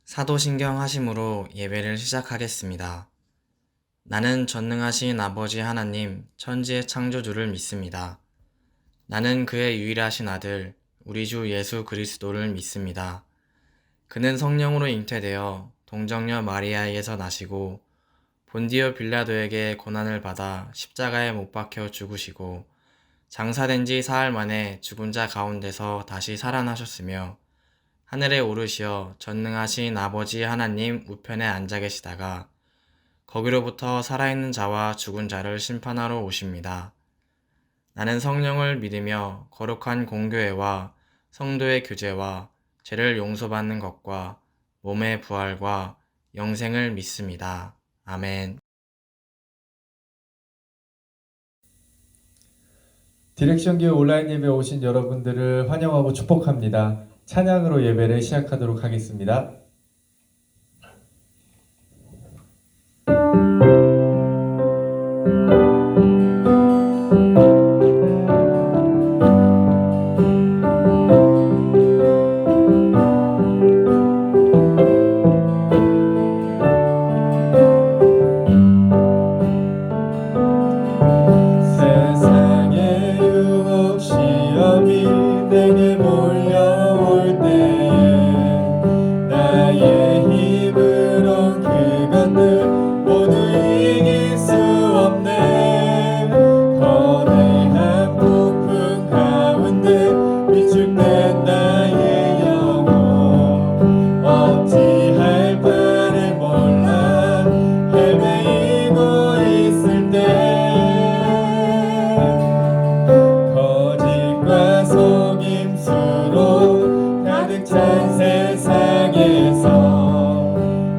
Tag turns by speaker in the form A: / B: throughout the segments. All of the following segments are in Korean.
A: 사도신경 하심으로 예배를 시작하겠습니다. 나는 전능하신 아버지 하나님, 천지의 창조주를 믿습니다. 나는 그의 유일하신 아들, 우리 주 예수 그리스도를 믿습니다. 그는 성령으로 잉태되어 동정녀 마리아에게서 나시고 본디오 빌라도에게 고난을 받아 십자가에 못 박혀 죽으시고 장사된 지 사흘 만에 죽은 자 가운데서 다시 살아나셨으며 하늘에 오르시어 전능하신 아버지 하나님 우편에 앉아 계시다가 거기로부터 살아있는 자와 죽은 자를 심판하러 오십니다. 나는 성령을 믿으며 거룩한 공교회와 성도의 교제와 죄를 용서받는 것과 몸의 부활과 영생을 믿습니다. 아멘.
B: 디렉션 교회 온라인 예배 오신 여러분들을 환영하고 축복합니다. 찬양으로 예배를 시작하도록 하겠습니다. 세상의 유혹 시험이 내게 몰려올 때에 나의 힘으론 그것들 모두 이길 수 없네. 거대한 폭풍 가운데 위축된 나의 영혼 어찌할 바를 몰라 헤매이고 있을 때 거짓과 속임수로 가득 찬 세상에서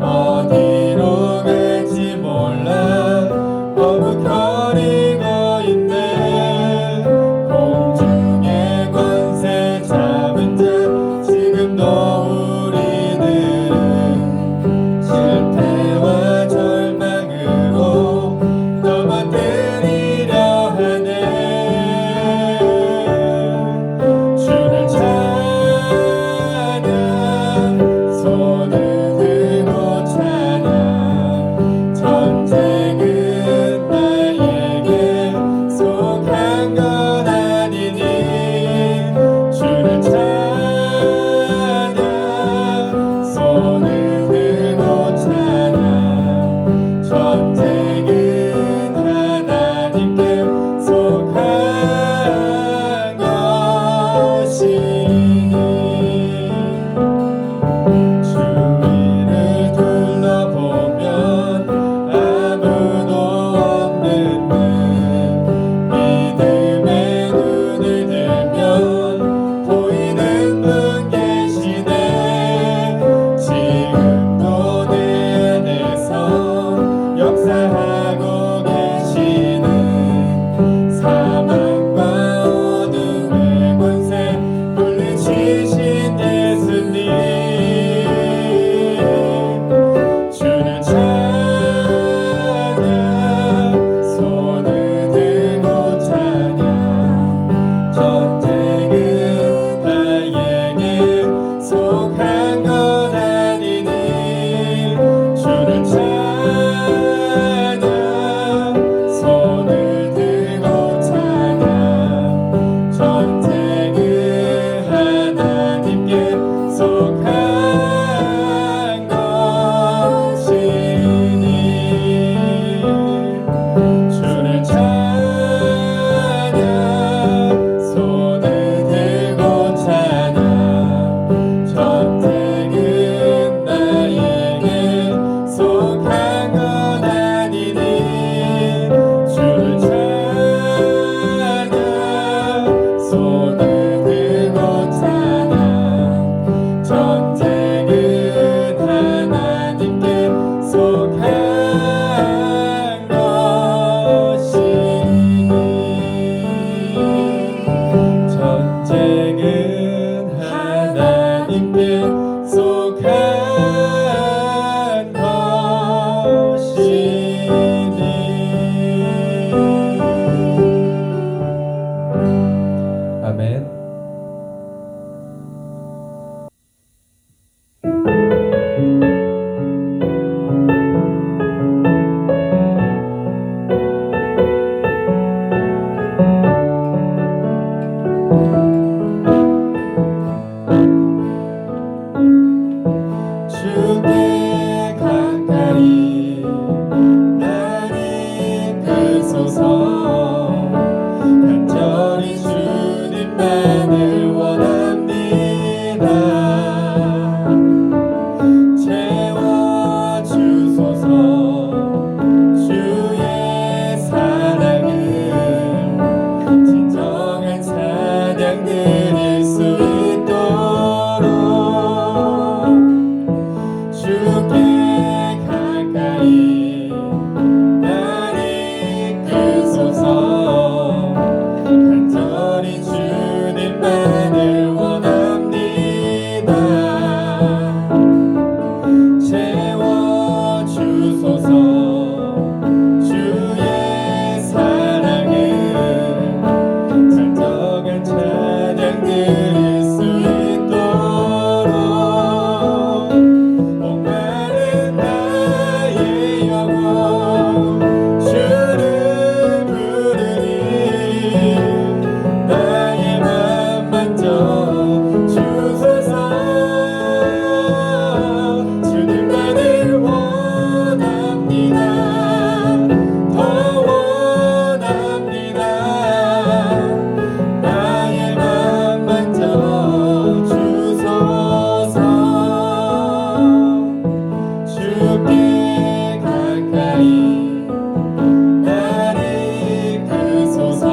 B: 어디로 갈지 몰라 머뭇거리고 있네. 공중의 권세 잡은 자 지금도 우리들은 실패와 절망으로 넘어뜨리려 하네. 주를 찬양 손을 들고 찬양 전쟁은 나에게 속한 것 아니니. 주를 찬양 손을 들고 찬양 전쟁은 하나님께 속한 것이니. 주위를 둘러보면 아무도 없는 듯 믿음의 눈을 들면 보이는 분 계시네. 지금도 내 안에서 역사하고 계시는 사망과 어둠의 권세 물리치신 예수님. 주를 찬양 손을 들고 찬양 전쟁은 나에게 속한 것 아니니. 주를 찬양 손을 들고 찬양 전쟁은 하나님께 속한 것이니. 주를 찬양 손을 들고 찬양 전쟁은 나에게 속한 것 아니니. 주를 찬양 손을 들고 찬양 전쟁은 하나님께 속한 것이니. 전쟁은 하나님께 속한 것이니. 아멘. 채워주소서. 주의 사랑을 진정한 찬양 드릴 수 있도록 주께 가까이 날 이끄소서. 간절히 주님만을 원합니다. 채워주소서. 주의 사랑을 진정한 찬양 드릴 수 있도록 목마른 나의 영혼 주를 부르니 나의 맘 만져 주소서. 주님만을 원합니다. 더 원합니다. 나의 맘 만져 주소서. 주께 가까이 날 이끄소서.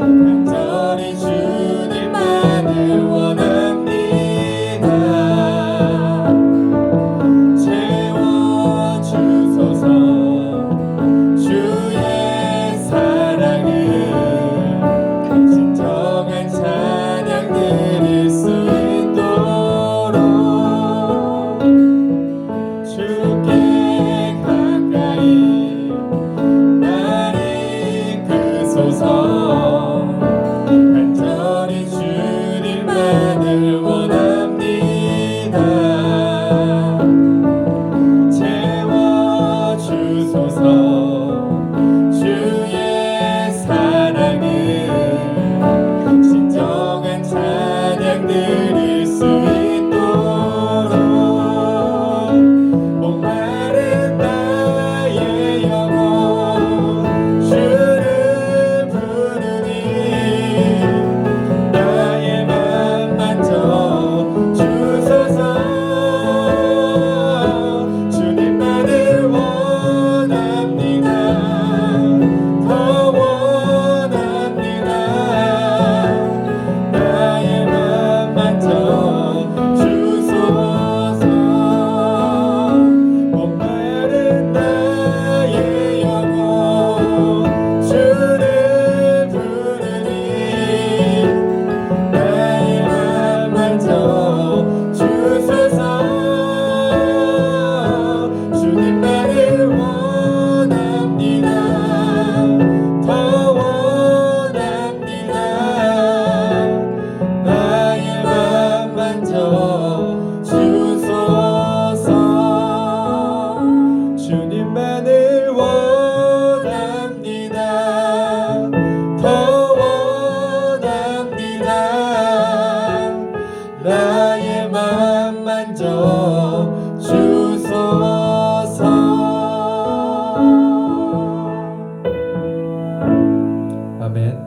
B: 간절히 주님만을 원합니다. 채워주소서. 주의 사랑을 진정한 찬양 드릴 수 있도록 주께 가까이 날 이끄소서. 간절히 주님만을 원합니다. 채워주소서. 주의 사랑을 진정한 찬양 드릴 수 있도록 목마른 나의 영혼 주를 부르니 나의 맘 만져 주소서. 주님만을 원합니다. 더 원합니다. 나의 맘 만져 주소서. 목마른 나의 영혼 주를 부르니 나의 맘 만져 주소서. 주님만을 원합니다. 더 원합니다. 나의 맘 만져 주소서. 주님만을 원합니다. 더 원합니다. 나의 맘 만져 주소서. 아멘.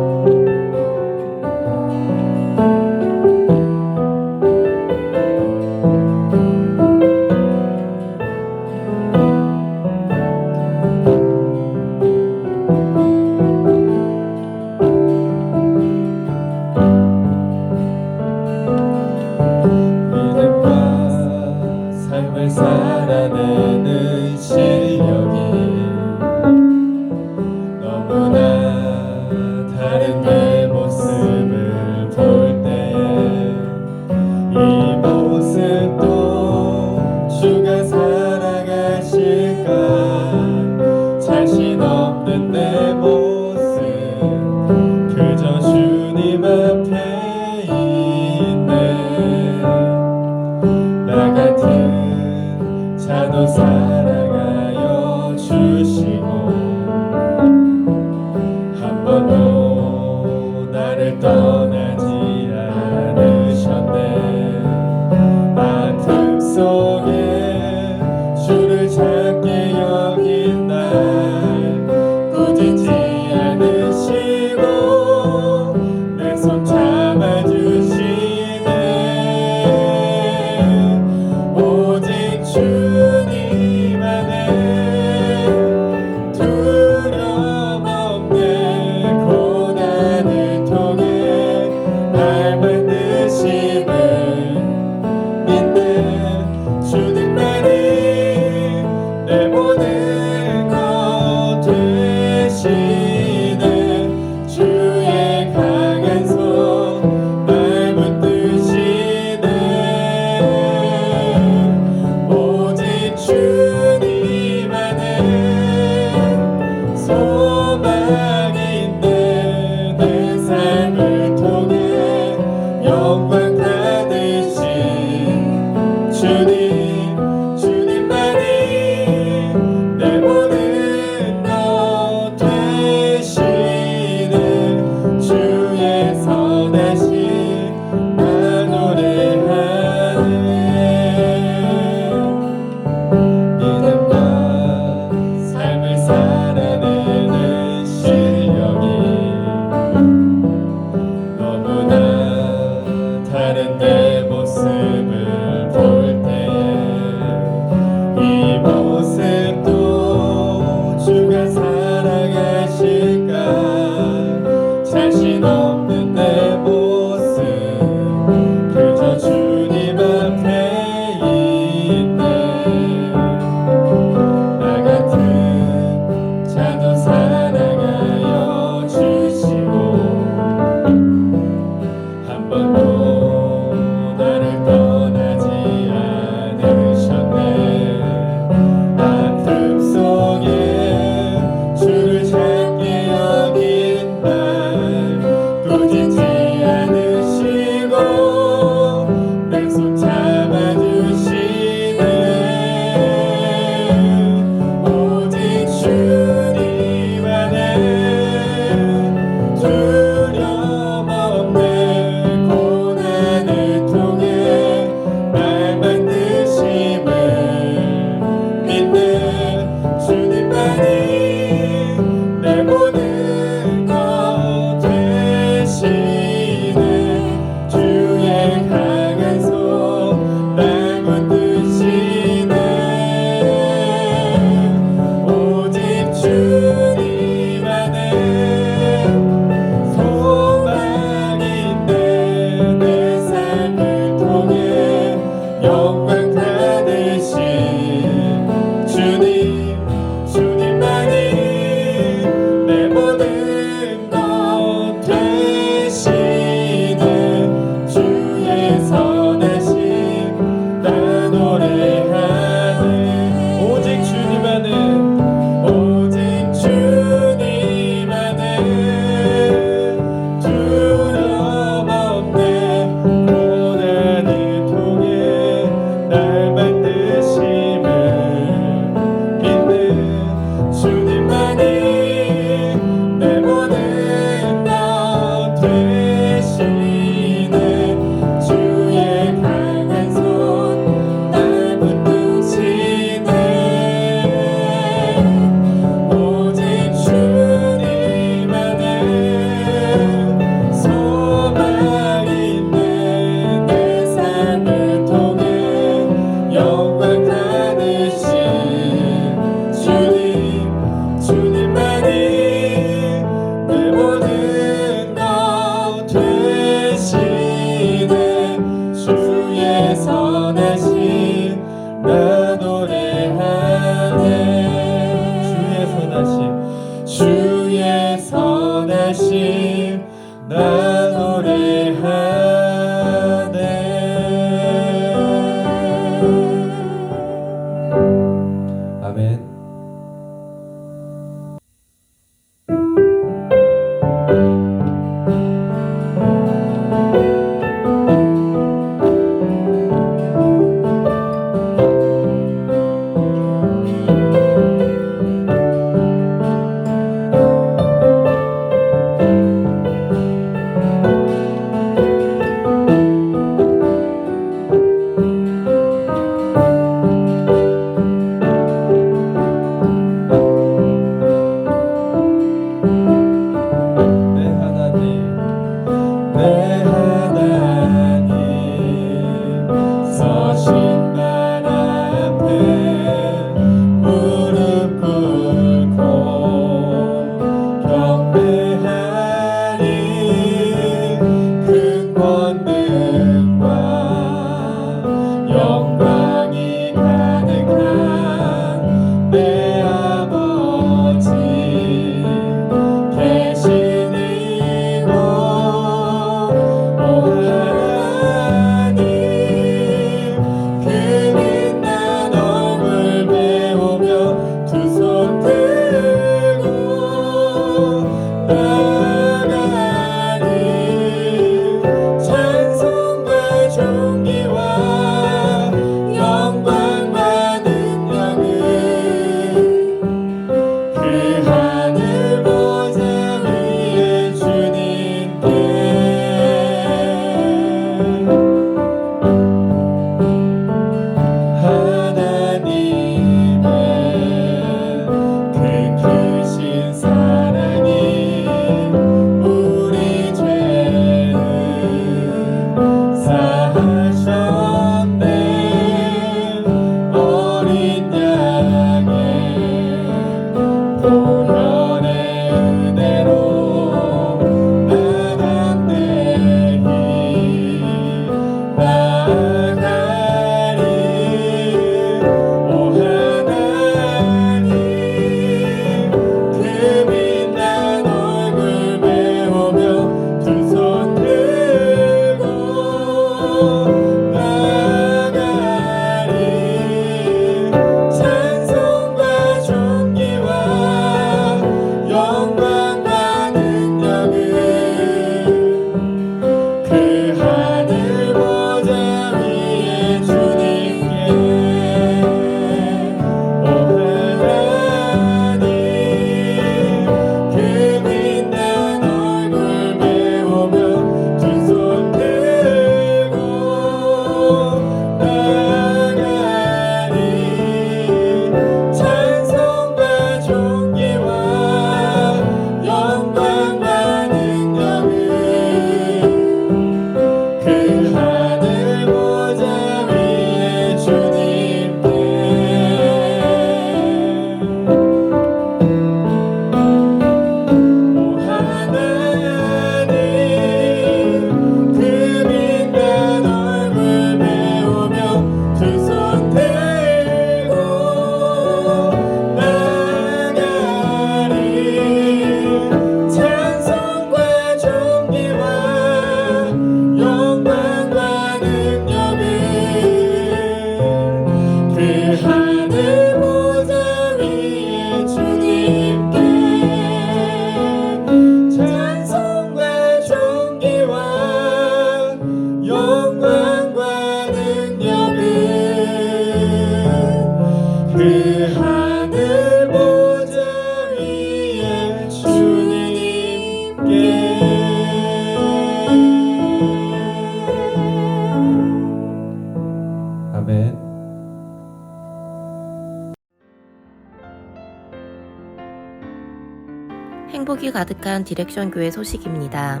C: 행복이 가득한 디렉션 교회 소식입니다.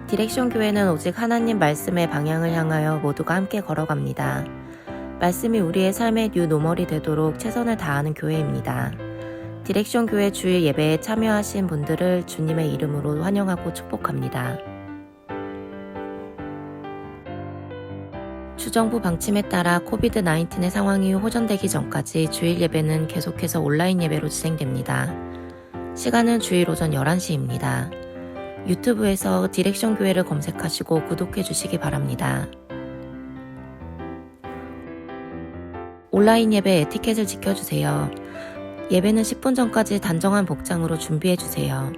C: 디렉션 교회는 오직 하나님 말씀의 방향을 향하여 모두가 함께 걸어갑니다. 말씀이 우리의 삶의 뉴노멀이 되도록 최선을 다하는 교회입니다. 디렉션 교회 주일 예배에 참여하신 분들을 주님의 이름으로 환영하고 축복합니다. 주정부 방침에 따라 코비드-19의 상황이 호전되기 전까지 주일 예배는 계속해서 온라인 예배로 진행됩니다. 시간은 주일 오전 11시입니다. 유튜브에서 디렉션 교회를 검색하시고 구독해 주시기 바랍니다. 온라인 예배 에티켓을 지켜주세요. 예배는 10분 전까지 단정한 복장으로 준비해 주세요.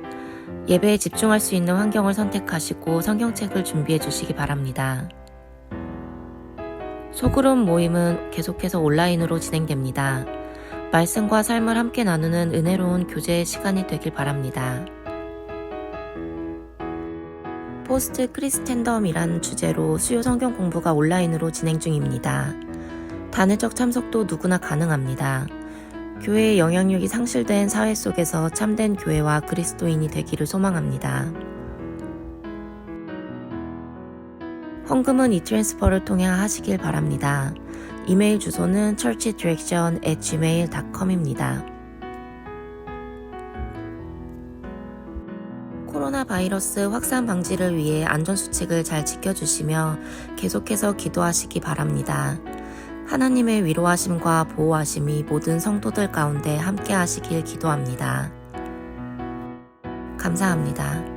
C: 예배에 집중할 수 있는 환경을 선택하시고 성경책을 준비해 주시기 바랍니다. 소그룹 모임은 계속해서 온라인으로 진행됩니다. 말씀과 삶을 함께 나누는 은혜로운 교제의 시간이 되길 바랍니다. 포스트 크리스텐덤이란 주제로 수요 성경 공부가 온라인으로 진행 중입니다. 단회적 참석도 누구나 가능합니다. 교회의 영향력이 상실된 사회 속에서 참된 교회와 그리스도인이 되기를 소망합니다. 헌금은 이트랜스퍼를 통해 하시길 바랍니다. 이메일 주소는 churchdirection@gmail.com입니다. 코로나 바이러스 확산 방지를 위해 안전수칙을 잘 지켜주시며 계속해서 기도하시기 바랍니다. 하나님의 위로하심과 보호하심이 모든 성도들 가운데 함께 하시길 기도합니다. 감사합니다.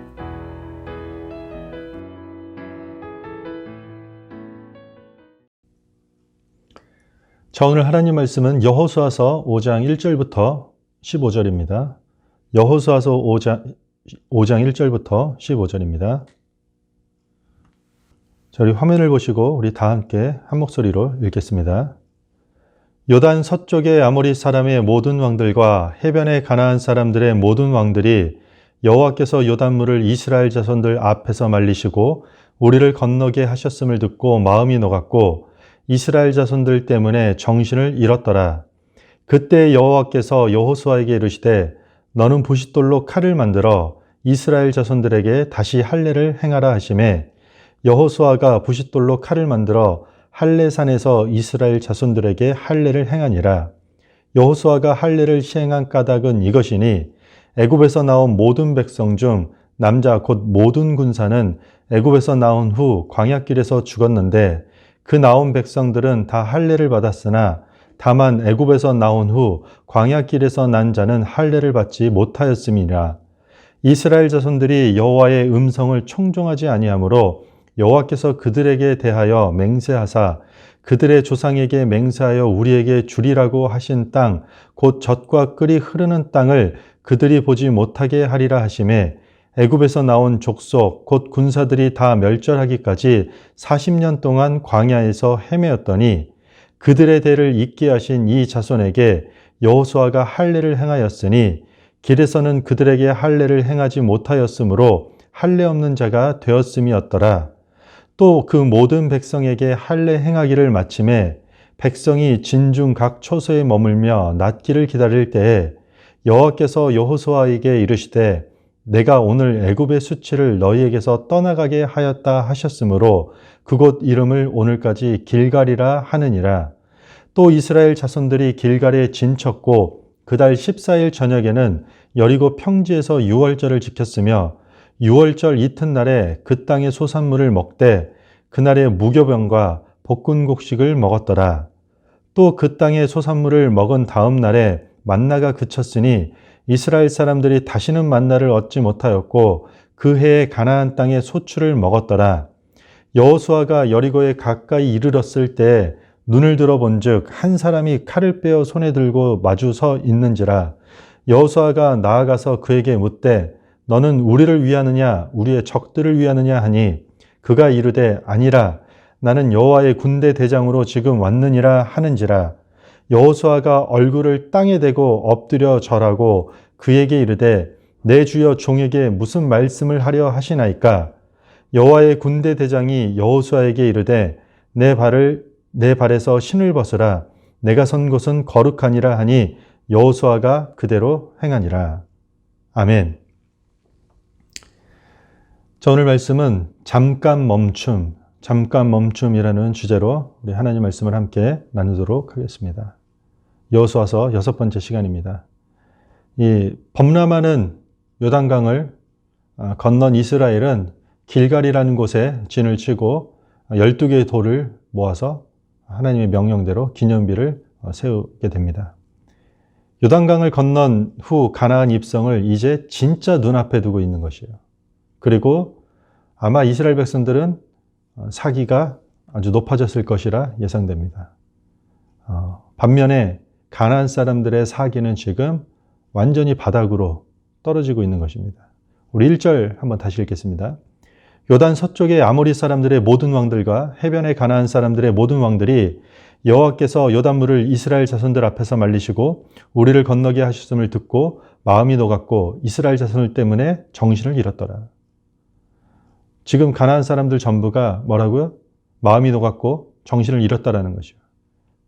D: 자, 오늘 하나님 말씀은 여호수아서 5장 1절부터 15절입니다. 여호수아서 5장 1절부터 15절입니다. 자, 우리 화면을 보시고 우리 다 함께 한 목소리로 읽겠습니다. 요단 서쪽의 아모리 사람의 모든 왕들과 해변의 가나안 사람들의 모든 왕들이 여호와께서 요단물을 이스라엘 자손들 앞에서 말리시고 우리를 건너게 하셨음을 듣고 마음이 녹았고 이스라엘 자손들 때문에 정신을 잃었더라. 그때 여호와께서 여호수아에게 이르시되 너는 부싯돌로 칼을 만들어 이스라엘 자손들에게 다시 할례를 행하라 하시매 여호수아가 부싯돌로 칼을 만들어 할례산에서 이스라엘 자손들에게 할례를 행하니라. 여호수아가 할례를 시행한 까닭은 이것이니 애굽에서 나온 모든 백성 중 남자 곧 모든 군사는 애굽에서 나온 후 광야길에서 죽었는데 그 나온 백성들은 다 할례를 받았으나 다만 애굽에서 나온 후 광야길에서 난 자는 할례를 받지 못하였음이니라. 이스라엘 자손들이 여호와의 음성을 청종하지 아니하므로 여호와께서 그들에게 대하여 맹세하사 그들의 조상에게 맹세하여 우리에게 주리라고 하신 땅 곧 젖과 꿀이 흐르는 땅을 그들이 보지 못하게 하리라 하시매 애굽에서 나온 족속 곧 군사들이 다 멸절하기까지 40년 동안 광야에서 헤매었더니 그들의 대를 잇게 하신 이 자손에게 여호수아가 할례를 행하였으니 길에서는 그들에게 할례를 행하지 못하였으므로 할례 없는 자가 되었음이었더라. 또 그 모든 백성에게 할례 행하기를 마침에 백성이 진중 각 처소에 머물며 낫기를 기다릴 때에 여호와께서 여호수아에게 이르시되 내가 오늘 애굽의 수치를 너희에게서 떠나가게 하였다 하셨으므로 그곳 이름을 오늘까지 길갈이라 하느니라. 또 이스라엘 자손들이 길갈에 진쳤고 그달 14일 저녁에는 여리고 평지에서 유월절을 지켰으며 유월절 이튿날에 그 땅의 소산물을 먹되 그날에 무교병과 볶은곡식을 먹었더라. 또 그 땅의 소산물을 먹은 다음 날에 만나가 그쳤으니 이스라엘 사람들이 다시는 만나를 얻지 못하였고 그 해에 가나안 땅의 소출을 먹었더라. 여호수아가 여리고에 가까이 이르렀을 때 눈을 들어본즉 한 사람이 칼을 빼어 손에 들고 마주 서 있는지라. 여호수아가 나아가서 그에게 묻되 너는 우리를 위하느냐 우리의 적들을 위하느냐 하니 그가 이르되 아니라 나는 여호와의 군대 대장으로 지금 왔느니라 하는지라. 여호수아가 얼굴을 땅에 대고 엎드려 절하고 그에게 이르되 내 주여 종에게 무슨 말씀을 하려 하시나이까. 여호와의 군대 대장이 여호수아에게 이르되 내 발에서 신을 벗으라. 내가 선 곳은 거룩하니라 하니 여호수아가 그대로 행하니라. 아멘. 자, 오늘 말씀은 잠깐 멈춤이라는 주제로 우리 하나님 말씀을 함께 나누도록 하겠습니다. 여호수아서 6번째 시간입니다. 이 범람하는 요단강을 건넌 이스라엘은 길갈이라는 곳에 진을 치고 12개의 돌을 모아서 하나님의 명령대로 기념비를 세우게 됩니다. 요단강을 건넌 후 가나안 입성을 이제 진짜 눈앞에 두고 있는 것이에요. 그리고 아마 이스라엘 백성들은 사기가 아주 높아졌을 것이라 예상됩니다. 반면에 가나안 사람들의 사기는 지금 완전히 바닥으로 떨어지고 있는 것입니다. 우리 1절 한번 다시 읽겠습니다. 요단 서쪽의 아모리 사람들의 모든 왕들과 해변의 가나안 사람들의 모든 왕들이 여호와께서 요단물을 이스라엘 자손들 앞에서 말리시고 우리를 건너게 하셨음을 듣고 마음이 녹았고 이스라엘 자손들 때문에 정신을 잃었더라. 지금 가나안 사람들 전부가 뭐라고요? 마음이 녹았고 정신을 잃었다라는 것이요.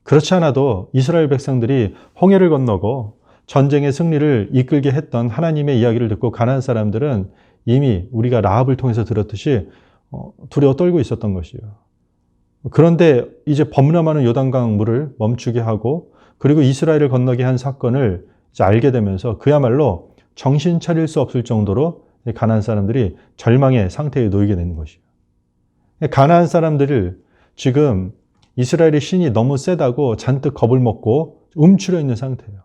D: 그렇지 않아도 이스라엘 백성들이 홍해를 건너고 전쟁의 승리를 이끌게 했던 하나님의 이야기를 듣고 가나안 사람들은 이미 우리가 라합을 통해서 들었듯이 두려워 떨고 있었던 것이요. 그런데 이제 범람하는 요단강 물을 멈추게 하고 그리고 이스라엘을 건너게 한 사건을 이제 알게 되면서 그야말로 정신 차릴 수 없을 정도로 가나안 사람들이 절망의 상태에 놓이게 되는 것이에요. 가나안 사람들을 지금 이스라엘의 신이 너무 세다고 잔뜩 겁을 먹고 움츠려 있는 상태예요.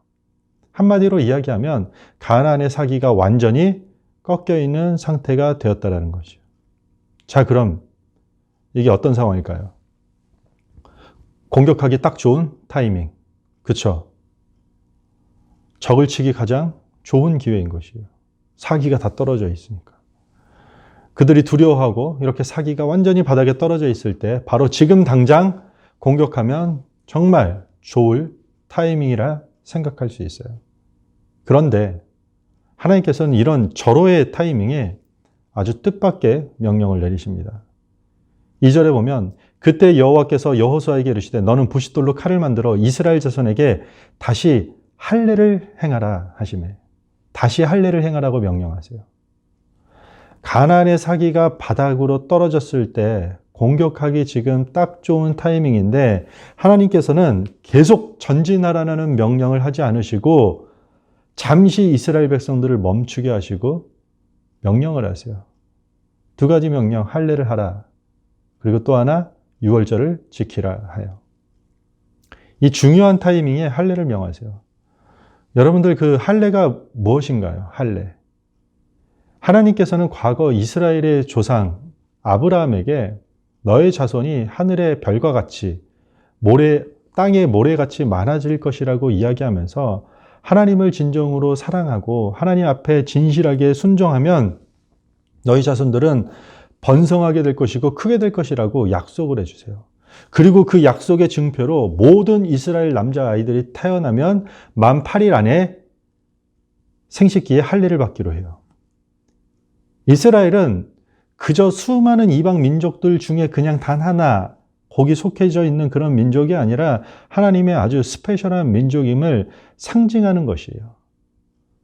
D: 한마디로 이야기하면 가나안의 사기가 완전히 꺾여 있는 상태가 되었다라는 것이에요. 자, 그럼 이게 어떤 상황일까요? 공격하기 딱 좋은 타이밍. 그렇죠? 적을 치기 가장 좋은 기회인 것이에요. 사기가 다 떨어져 있으니까. 그들이 두려워하고 이렇게 사기가 완전히 바닥에 떨어져 있을 때 바로 지금 당장 공격하면 정말 좋을 타이밍이라 생각할 수 있어요. 그런데 하나님께서는 이런 절호의 타이밍에 아주 뜻밖의 명령을 내리십니다. 2절에 보면 그때 여호와께서 여호수아에게 이르시되 너는 부싯돌로 칼을 만들어 이스라엘 자손에게 다시 할례를 행하라 하시매. 다시 할례를 행하라고 명령하세요. 가나안의 사기가 바닥으로 떨어졌을 때 공격하기 지금 딱 좋은 타이밍인데 하나님께서는 계속 전진하라는 명령을 하지 않으시고 잠시 이스라엘 백성들을 멈추게 하시고 명령을 하세요. 두 가지 명령, 할례를 하라. 그리고 또 하나, 유월절을 지키라 하여. 이 중요한 타이밍에 할례를 명하세요. 여러분들 그 할례가 무엇인가요? 할례. 하나님께서는 과거 이스라엘의 조상 아브라함에게 너의 자손이 하늘의 별과 같이 땅의 모래같이 많아질 것이라고 이야기하면서 하나님을 진정으로 사랑하고 하나님 앞에 진실하게 순종하면 너희 자손들은 번성하게 될 것이고 크게 될 것이라고 약속을 해주세요. 그리고 그 약속의 증표로 모든 이스라엘 남자아이들이 태어나면 만 8일 안에 생식기에 할례를 받기로 해요. 이스라엘은 그저 수많은 이방 민족들 중에 그냥 단 하나 거기 속해져 있는 그런 민족이 아니라 하나님의 아주 스페셜한 민족임을 상징하는 것이에요.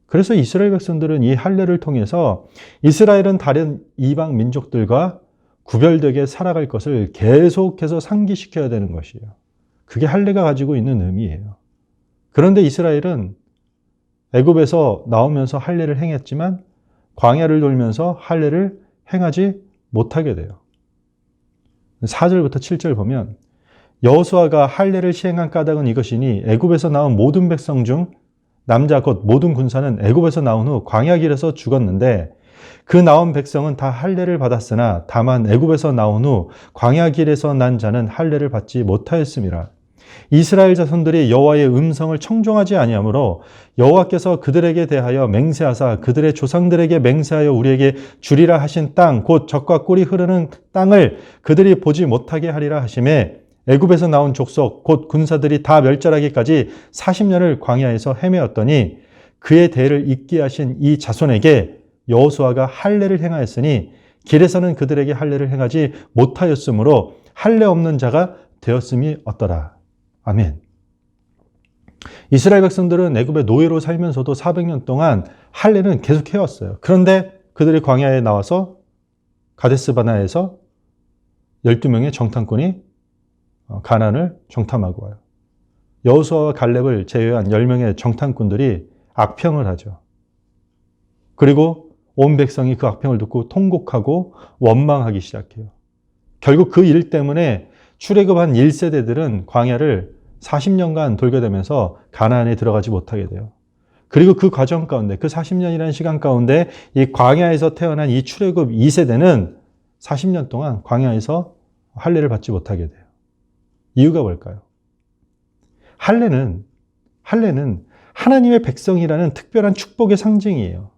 D: 그래서 이스라엘 백성들은 이 할례를 통해서 이스라엘은 다른 이방 민족들과 구별되게 살아갈 것을 계속해서 상기시켜야 되는 것이에요. 그게 할례가 가지고 있는 의미예요. 그런데 이스라엘은 애굽에서 나오면서 할례를 행했지만 광야를 돌면서 할례를 행하지 못하게 돼요. 4절부터 7절 보면 여호수아가 할례를 시행한 까닭은 이것이니 애굽에서 나온 모든 백성 중 남자 곧 모든 군사는 애굽에서 나온 후 광야길에서 죽었는데 그 나온 백성은 다 할례를 받았으나 다만 애굽에서 나온 후 광야길에서 난 자는 할례를 받지 못하였음이라. 이스라엘 자손들이 여호와의 음성을 청종하지 아니하므로 여호와께서 그들에게 대하여 맹세하사 그들의 조상들에게 맹세하여 우리에게 주리라 하신 땅 곧 젖과 꿀이 흐르는 땅을 그들이 보지 못하게 하리라 하시매 애굽에서 나온 족속 곧 군사들이 다 멸절하기까지 40년을 광야에서 헤매었더니 그의 대를 잇게 하신 이 자손에게 여호수아가 할례를 행하였으니 길에서는 그들에게 할례를 행하지 못하였으므로 할례 없는 자가 되었음이 어떠라. 아멘. 이스라엘 백성들은 애굽의 노예로 살면서도 400년 동안 할례는 계속 해왔어요. 그런데 그들이 광야에 나와서 가데스 바네아에서 12명의 정탐꾼이 가나안을 정탐하고 와요. 여호수아와 갈렙을 제외한 10명의 정탐꾼들이 악평을 하죠. 그리고 온 백성이 그 악평을 듣고 통곡하고 원망하기 시작해요. 결국 그 일 때문에 출애굽한 1세대들은 광야를 40년간 돌게 되면서 가나안에 들어가지 못하게 돼요. 그리고 그 과정 가운데, 그 40년이라는 시간 가운데 이 광야에서 태어난 이 출애굽 2세대는 40년 동안 광야에서 할례를 받지 못하게 돼요. 이유가 뭘까요? 할례는 하나님의 백성이라는 특별한 축복의 상징이에요.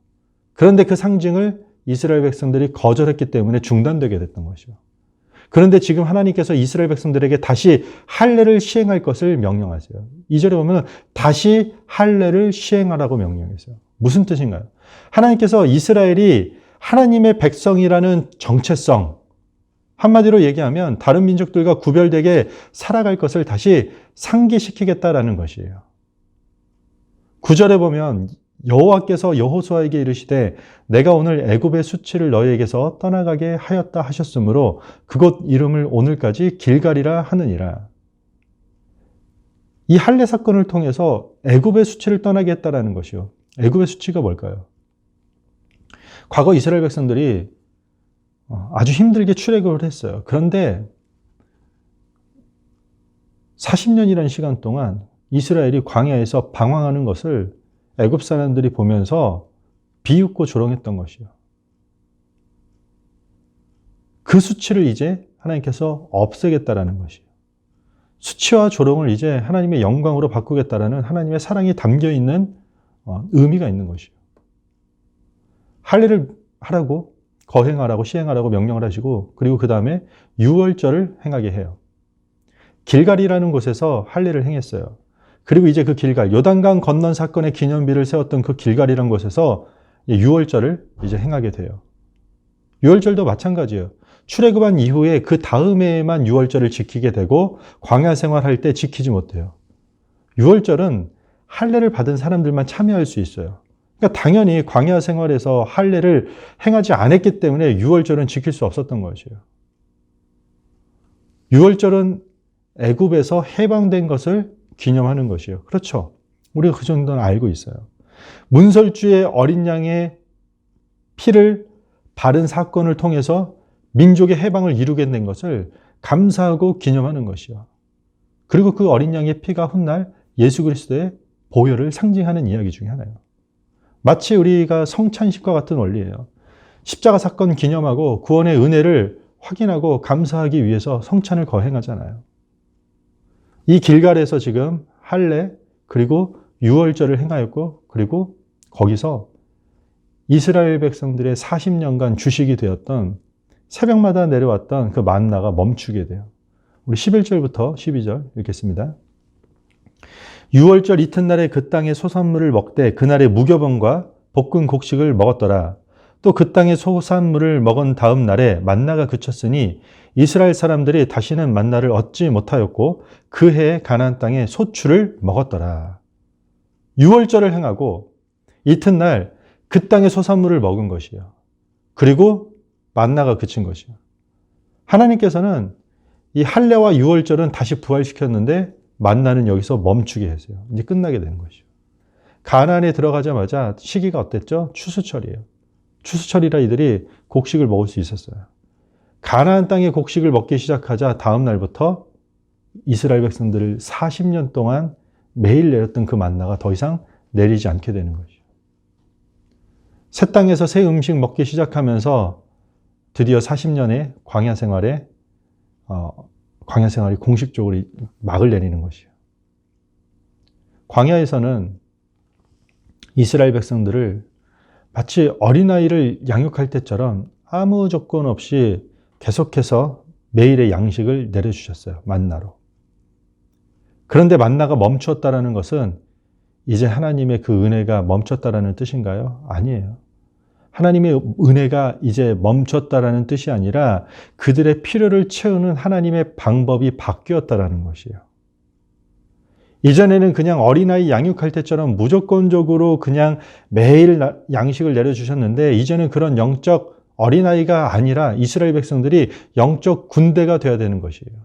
D: 그런데 그 상징을 이스라엘 백성들이 거절했기 때문에 중단되게 됐던 것이죠. 그런데 지금 하나님께서 이스라엘 백성들에게 다시 할례를 시행할 것을 명령하세요. 2절에 보면 다시 할례를 시행하라고 명령했어요. 무슨 뜻인가요? 하나님께서 이스라엘이 하나님의 백성이라는 정체성, 한마디로 얘기하면 다른 민족들과 구별되게 살아갈 것을 다시 상기시키겠다라는 것이에요. 9절에 보면 여호와께서 여호수아에게 이르시되 내가 오늘 애굽의 수치를 너희에게서 떠나가게 하였다 하셨으므로 그곳 이름을 오늘까지 길갈이라 하느니라. 이 할례 사건을 통해서 애굽의 수치를 떠나게 했다라는 것이요. 애굽의 수치가 뭘까요? 과거 이스라엘 백성들이 아주 힘들게 출애굽을 했어요. 그런데 40년이라는 시간 동안 이스라엘이 광야에서 방황하는 것을 애굽 사람들이 보면서 비웃고 조롱했던 것이요. 그 수치를 이제 하나님께서 없애겠다라는 것이요. 수치와 조롱을 이제 하나님의 영광으로 바꾸겠다라는 하나님의 사랑이 담겨 있는 의미가 있는 것이요. 할례를 하라고, 거행하라고, 시행하라고 명령을 하시고, 그리고 그 다음에 유월절을 행하게 해요. 길갈이라는 곳에서 할례를 행했어요. 그리고 이제 그 길갈, 요단강 건넌 사건의 기념비를 세웠던 그 길갈이라는 곳에서 유월절을 이제 행하게 돼요. 유월절도 마찬가지예요. 출애굽한 이후에 그 다음에만 유월절을 지키게 되고 광야 생활할 때 지키지 못해요. 유월절은 할례를 받은 사람들만 참여할 수 있어요. 그러니까 당연히 광야 생활에서 할례를 행하지 않았기 때문에 유월절은 지킬 수 없었던 것이에요. 유월절은 애굽에서 해방된 것을 기념하는 것이에요. 그렇죠. 우리가 그 정도는 알고 있어요. 문설주의 어린 양의 피를 바른 사건을 통해서 민족의 해방을 이루게 된 것을 감사하고 기념하는 것이요. 그리고 그 어린 양의 피가 훗날 예수 그리스도의 보혈을 상징하는 이야기 중에 하나예요. 마치 우리가 성찬식과 같은 원리예요. 십자가 사건 기념하고 구원의 은혜를 확인하고 감사하기 위해서 성찬을 거행하잖아요. 이 길갈에서 지금 할례 그리고 유월절을 행하였고, 그리고 거기서 이스라엘 백성들의 40년간 주식이 되었던 새벽마다 내려왔던 그 만나가 멈추게 돼요. 우리 11절부터 12절 읽겠습니다. 유월절 이튿날에 그 땅의 소산물을 먹되 그날에 무교병과 볶은 곡식을 먹었더라. 또 그 땅의 소산물을 먹은 다음 날에 만나가 그쳤으니 이스라엘 사람들이 다시는 만나를 얻지 못하였고 그 해에 가나안 땅에 소출을 먹었더라. 유월절을 행하고 이튿날 그 땅의 소산물을 먹은 것이요. 그리고 만나가 그친 것이요. 하나님께서는 이 할례와 유월절은 다시 부활시켰는데 만나는 여기서 멈추게 했어요. 이제 끝나게 된 것이요. 가나안에 들어가자마자 시기가 어땠죠? 추수철이에요. 추수철이라 이들이 곡식을 먹을 수 있었어요. 가나안 땅의 곡식을 먹기 시작하자 다음 날부터 이스라엘 백성들을 40년 동안 매일 내렸던 그 만나가 더 이상 내리지 않게 되는 거죠. 새 땅에서 새 음식 먹기 시작하면서 드디어 40년의 광야 생활이 공식적으로 막을 내리는 것이에요. 광야에서는 이스라엘 백성들을 마치 어린아이를 양육할 때처럼 아무 조건 없이 계속해서 매일의 양식을 내려주셨어요. 만나로. 그런데 만나가 멈추었다라는 것은 이제 하나님의 그 은혜가 멈췄다라는 뜻인가요? 아니에요. 하나님의 은혜가 이제 멈췄다라는 뜻이 아니라 그들의 필요를 채우는 하나님의 방법이 바뀌었다라는 것이에요. 이전에는 그냥 어린아이 양육할 때처럼 무조건적으로 그냥 매일 양식을 내려주셨는데 이제는 그런 영적 어린아이가 아니라 이스라엘 백성들이 영적 군대가 되어야 되는 것이에요.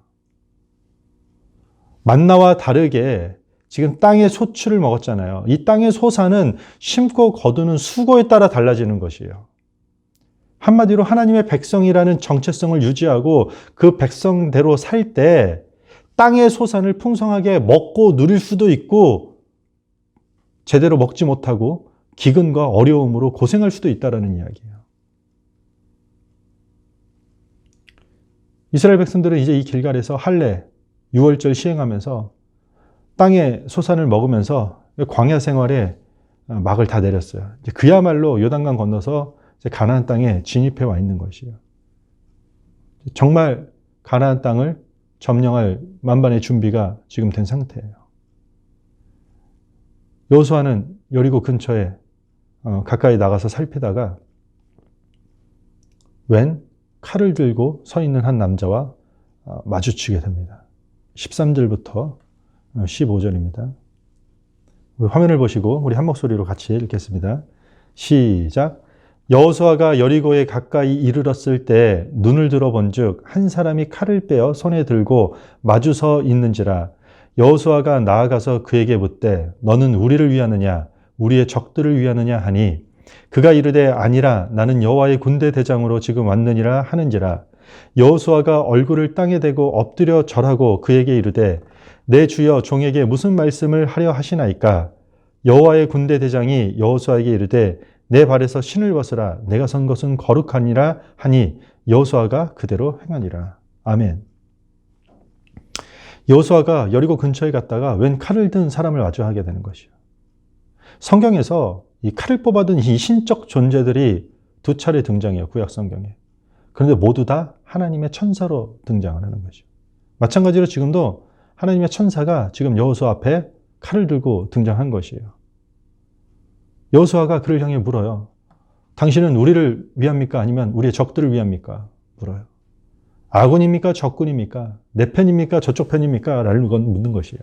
D: 만나와 다르게 지금 땅의 소출을 먹었잖아요. 이 땅의 소사는 심고 거두는 수고에 따라 달라지는 것이에요. 한마디로 하나님의 백성이라는 정체성을 유지하고 그 백성대로 살 때 땅의 소산을 풍성하게 먹고 누릴 수도 있고 제대로 먹지 못하고 기근과 어려움으로 고생할 수도 있다는 이야기예요. 이스라엘 백성들은 이제 이 길갈에서 할례, 유월절 시행하면서 땅의 소산을 먹으면서 광야 생활에 막을 다 내렸어요. 이제 그야말로 요단강 건너서 이제 가나안 땅에 진입해 와 있는 것이에요. 정말 가나안 땅을 점령할 만반의 준비가 지금 된 상태예요. 여호수아는 여리고 근처에 가까이 나가서 살피다가 웬 칼을 들고 서 있는 한 남자와 마주치게 됩니다. 13절부터 15절입니다. 화면을 보시고 우리 한 목소리로 같이 읽겠습니다. 시작. 여호수아가 여리고에 가까이 이르렀을 때 눈을 들어본즉 한 사람이 칼을 빼어 손에 들고 마주 서 있는지라. 여호수아가 나아가서 그에게 묻되 너는 우리를 위하느냐 우리의 적들을 위하느냐 하니 그가 이르되 아니라 나는 여호와의 군대 대장으로 지금 왔느니라 하는지라. 여호수아가 얼굴을 땅에 대고 엎드려 절하고 그에게 이르되 내 주여 종에게 무슨 말씀을 하려 하시나이까. 여호와의 군대 대장이 여호수아에게 이르되 내 발에서 신을 벗으라. 내가 선 것은 거룩하니라 하니 여호수아가 그대로 행하니라. 아멘. 여호수아가 여리고 근처에 갔다가 웬 칼을 든 사람을 마주하게 되는 것이요. 성경에서 이 칼을 뽑아든 이 신적 존재들이 두 차례 등장해요. 구약 성경에. 그런데 모두 다 하나님의 천사로 등장을 하는 것이요. 마찬가지로 지금도 하나님의 천사가 지금 여호수아 앞에 칼을 들고 등장한 것이에요. 여호수아가 그를 향해 물어요. 당신은 우리를 위합니까? 아니면 우리의 적들을 위합니까? 물어요. 아군입니까? 적군입니까? 내 편입니까? 저쪽 편입니까? 라는 건 묻는 것이에요.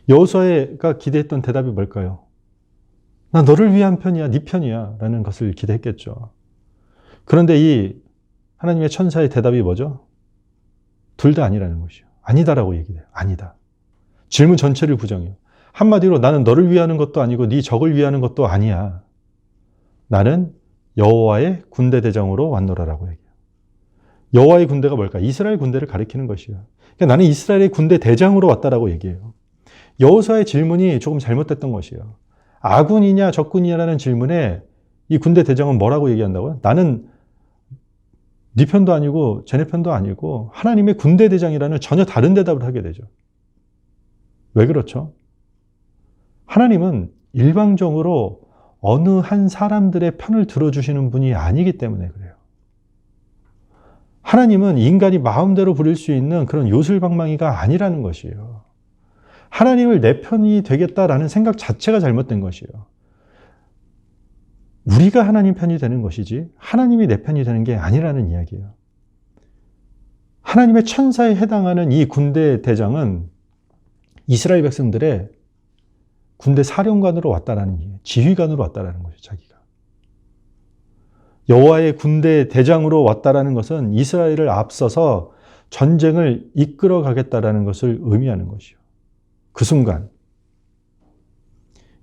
D: 여호수아가 기대했던 대답이 뭘까요? 나 너를 위한 편이야, 네 편이야 라는 것을 기대했겠죠. 그런데 이 하나님의 천사의 대답이 뭐죠? 둘 다 아니라는 것이요. 아니다라고 얘기해요. 아니다. 질문 전체를 부정해요. 한마디로 나는 너를 위하는 것도 아니고 네 적을 위하는 것도 아니야. 나는 여호와의 군대 대장으로 왔노라라고 얘기해요. 여호와의 군대가 뭘까? 이스라엘 군대를 가리키는 것이에요. 그러니까 나는 이스라엘의 군대 대장으로 왔다라고 얘기해요. 여호수아의 질문이 조금 잘못됐던 것이에요. 아군이냐 적군이냐라는 질문에 이 군대 대장은 뭐라고 얘기한다고요? 나는 네 편도 아니고 쟤네 편도 아니고 하나님의 군대 대장이라는 전혀 다른 대답을 하게 되죠. 왜 그렇죠? 하나님은 일방적으로 어느 한 사람들의 편을 들어주시는 분이 아니기 때문에 그래요. 하나님은 인간이 마음대로 부릴 수 있는 그런 요술방망이가 아니라는 것이에요. 하나님을 내 편이 되겠다라는 생각 자체가 잘못된 것이에요. 우리가 하나님 편이 되는 것이지 하나님이 내 편이 되는 게 아니라는 이야기예요. 하나님의 천사에 해당하는 이 군대 대장은 이스라엘 백성들의 군대 사령관으로 왔다라는 얘기예요. 지휘관으로 왔다라는 거죠, 자기가. 여호와의 군대 대장으로 왔다라는 것은 이스라엘을 앞서서 전쟁을 이끌어 가겠다라는 것을 의미하는 것이요. 그 순간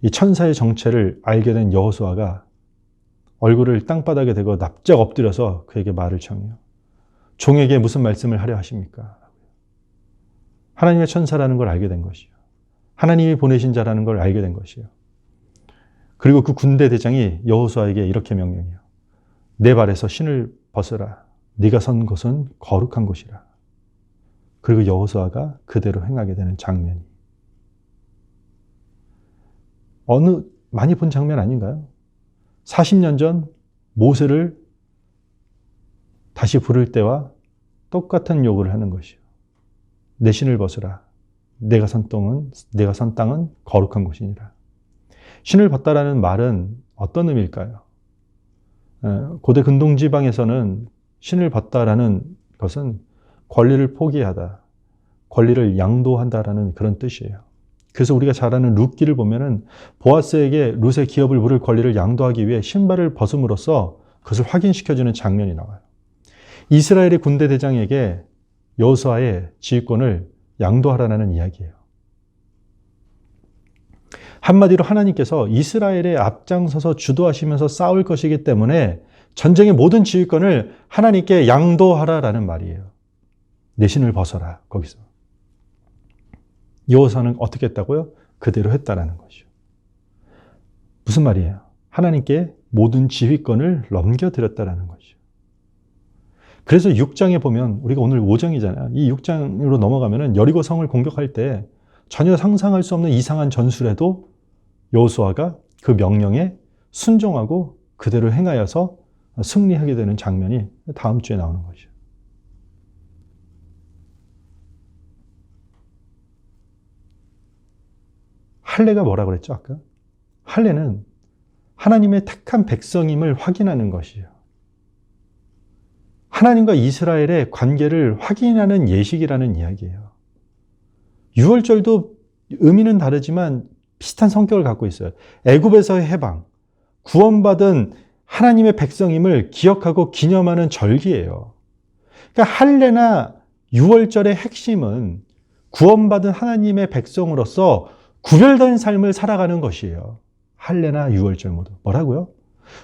D: 이 천사의 정체를 알게 된 여호수아가 얼굴을 땅바닥에 대고 납작 엎드려서 그에게 말을 청해요. 종에게 무슨 말씀을 하려 하십니까? 하나님의 천사라는 걸 알게 된 것이요. 하나님이 보내신 자라는 걸 알게 된 것이요. 그리고 그 군대 대장이 여호수아에게 이렇게 명령해요. 내 발에서 신을 벗으라. 네가 선 곳은 거룩한 곳이라. 그리고 여호수아가 그대로 행하게 되는 장면이. 많이 본 장면 아닌가요? 40년 전 모세를 다시 부를 때와 똑같은 요구를 하는 것이요. 내 신을 벗으라. 내가 선 땅은 거룩한 곳이니라. 신을 벗다라는 말은 어떤 의미일까요? 고대 근동 지방에서는 신을 벗다라는 것은 권리를 포기하다, 권리를 양도한다라는 그런 뜻이에요. 그래서 우리가 잘 아는 룻기를 보면은 보아스에게 룻의 기업을 물을 권리를 양도하기 위해 신발을 벗음으로써 그것을 확인시켜주는 장면이 나와요. 이스라엘의 군대 대장에게 여호수아의 지휘권을 양도하라는 이야기예요. 한마디로 하나님께서 이스라엘에 앞장서서 주도하시면서 싸울 것이기 때문에 전쟁의 모든 지휘권을 하나님께 양도하라라는 말이에요. 내 신을 벗어라, 거기서. 여호수아는 어떻게 했다고요? 그대로 했다라는 것이죠. 무슨 말이에요? 하나님께 모든 지휘권을 넘겨드렸다라는 것이죠. 그래서 6장에 보면, 우리가 오늘 5장이잖아요. 이 6장으로 넘어가면은 여리고 성을 공격할 때 전혀 상상할 수 없는 이상한 전술에도 여호수아가 그 명령에 순종하고 그대로 행하여서 승리하게 되는 장면이 다음 주에 나오는 거죠. 할례가 뭐라고 그랬죠, 아까? 할례는 하나님의 택한 백성임을 확인하는 것이에요. 하나님과 이스라엘의 관계를 확인하는 예식이라는 이야기예요. 유월절도 의미는 다르지만 비슷한 성격을 갖고 있어요. 애굽에서의 해방, 구원받은 하나님의 백성임을 기억하고 기념하는 절기예요. 그러니까 할례나 유월절의 핵심은 구원받은 하나님의 백성으로서 구별된 삶을 살아가는 것이에요. 할례나 유월절 모두. 뭐라고요?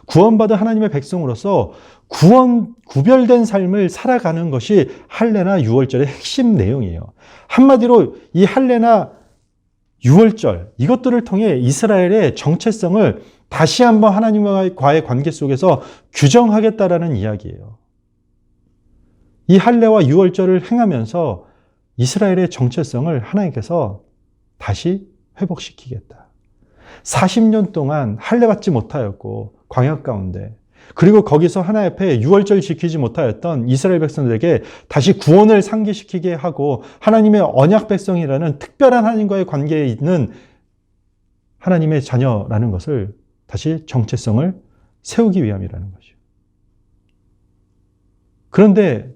D: 구원받은 하나님의 백성으로서 구별된 삶을 살아가는 것이 할례나 유월절의 핵심 내용이에요. 한마디로 이 할례나 유월절, 이것들을 통해 이스라엘의 정체성을 다시 한번 하나님과의 관계 속에서 규정하겠다라는 이야기예요. 이 할례와 유월절을 행하면서 이스라엘의 정체성을 하나님께서 다시 회복시키겠다. 40년 동안 할례 받지 못하였고 광야 가운데, 그리고 거기서 하나님 앞에 유월절 지키지 못하였던 이스라엘 백성들에게 다시 구원을 상기시키게 하고 하나님의 언약 백성이라는 특별한 하나님과의 관계에 있는 하나님의 자녀라는 것을 다시 정체성을 세우기 위함이라는 것이죠. 그런데